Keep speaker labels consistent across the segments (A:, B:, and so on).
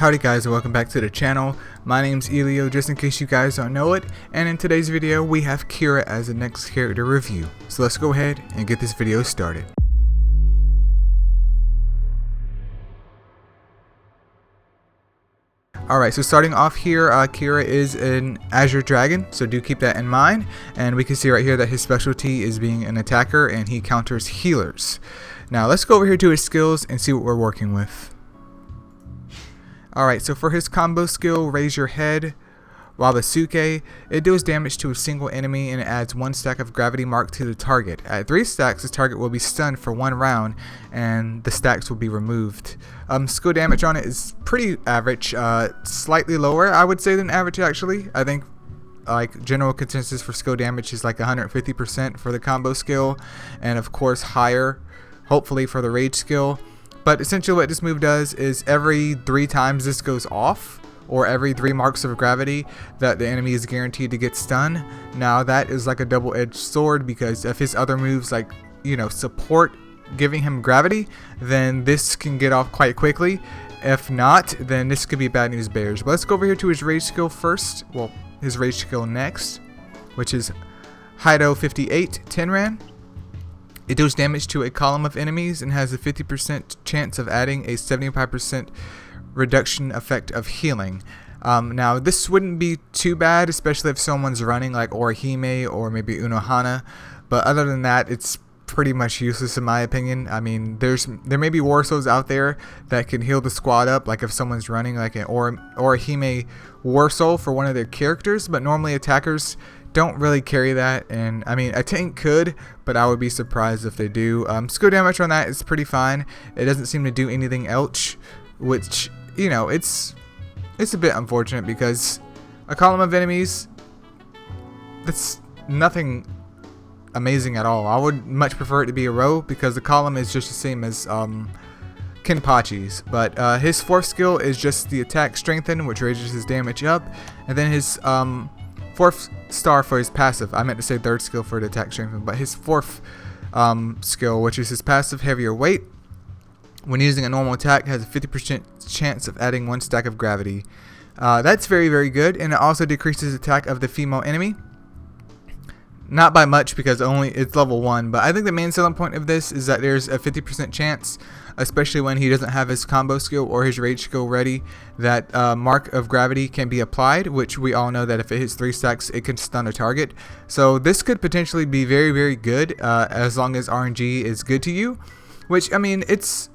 A: Howdy guys, and welcome back to the channel. My name's Hideo, just in case you guys don't know it, and in today's video we have Kira as the next character review. So let's go ahead and get this video started. Alright, so starting off here, Kira is an Azure Dragon, so do keep that in mind. And we can see right here that his specialty is being an attacker and he counters healers. Now let's go over here to his skills and see what we're working with. Alright, so for his combo skill, Raise Your Head, Wabasuke, it deals damage to a single enemy and it adds 1 stack of gravity mark to the target. At 3 stacks, the target will be stunned for 1 round and the stacks will be removed. Skill damage on it is pretty average, slightly lower I would say than average actually. I think like general consensus for skill damage is like 150% for the combo skill, and of course higher hopefully for the rage skill. But essentially what this move does is every 3 times this goes off, or every 3 marks of gravity, that the enemy is guaranteed to get stunned. Now that is like a double-edged sword, because if his other moves like, you know, support giving him gravity, then this can get off quite quickly. If not, then this could be bad news bears. But let's go over here to his rage skill first. Well, his rage skill next, which is Hideo 58 Tenran. It deals damage to a column of enemies and has a 50% chance of adding a 75% reduction effect of healing. Now this wouldn't be too bad, especially if someone's running like Orihime or maybe Unohana, but other than that it's pretty much useless in my opinion. I mean, there may be war souls out there that can heal the squad up, like if someone's running like an Orihime war soul for one of their characters, but normally attackers don't really carry that. And I mean, a tank could, but I would be surprised if they do. Skill damage on that is pretty fine. It doesn't seem to do anything else, which, you know, it's a bit unfortunate, because a column of enemies, that's nothing amazing at all. I would much prefer it to be a row, because the column is just the same as Kenpachi's. But his 4th skill is just the attack strengthen, which raises his damage up, and then his 4th star for his passive, I meant to say 3rd skill for the attack strengthen, but his 4th skill, which is his passive heavier weight, when using a normal attack, has a 50% chance of adding 1 stack of gravity. That's very, very good, and it also decreases attack of the female enemy. Not by much, because it's level 1, but I think the main selling point of this is that there's a 50% chance, especially when he doesn't have his combo skill or his rage skill ready, that mark of gravity can be applied, which we all know that if it hits 3 stacks it can stun a target. So this could potentially be very, very good, as long as RNG is good to you, which, I mean, it's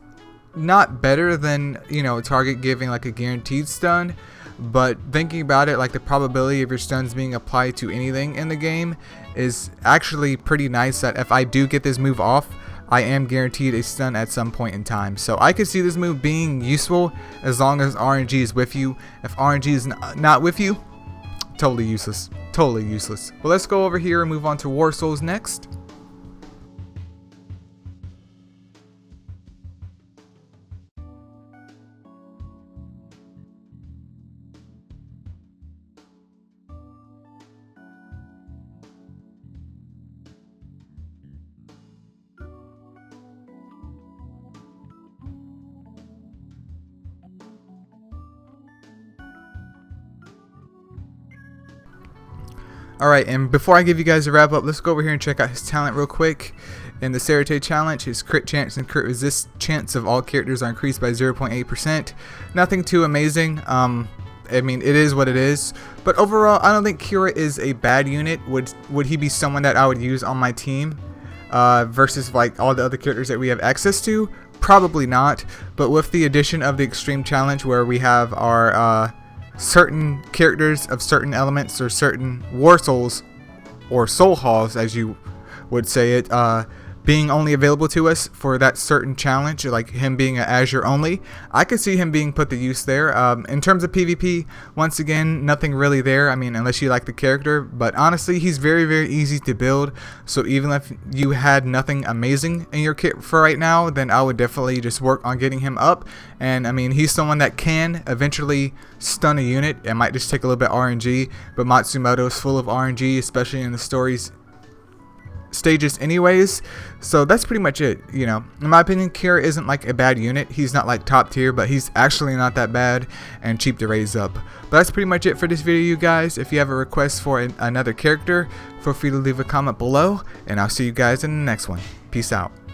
A: not better than, you know, a target giving like a guaranteed stun, but thinking about it, like the probability of your stuns being applied to anything in the game is actually pretty nice, that if I do get this move off, I am guaranteed a stun at some point in time. So I could see this move being useful as long as RNG is with you. If RNG is not with you, totally useless. Totally useless. Well, let's go over here and move on to War Souls next. Alright, and before I give you guys a wrap up, let's go over here and check out his talent real quick. In the Serite challenge, his crit chance and crit resist chance of all characters are increased by 0.8%. Nothing too amazing. I mean, it is what it is. But overall, I don't think Kira is a bad unit. Would he be someone that I would use on my team versus like all the other characters that we have access to? Probably not. But with the addition of the extreme challenge, where we have our certain characters of certain elements, or certain war souls or soul halls as you would say it, being only available to us for that certain challenge, like him being an Azure only, I could see him being put to use there. In terms of PvP, once again, nothing really there, I mean, unless you like the character, but honestly he's very, very easy to build. So even if you had nothing amazing in your kit for right now, then I would definitely just work on getting him up. And I mean, he's someone that can eventually stun a unit. It might just take a little bit RNG, but Matsumoto is full of RNG, especially in the stories stages anyways. So that's pretty much it. You know, in my opinion, Kira isn't like a bad unit. He's not like top tier, but he's actually not that bad and cheap to raise up. But that's pretty much it for this video, you guys. If you have a request for another character, feel free to leave a comment below, and I'll see you guys in the next one. Peace out.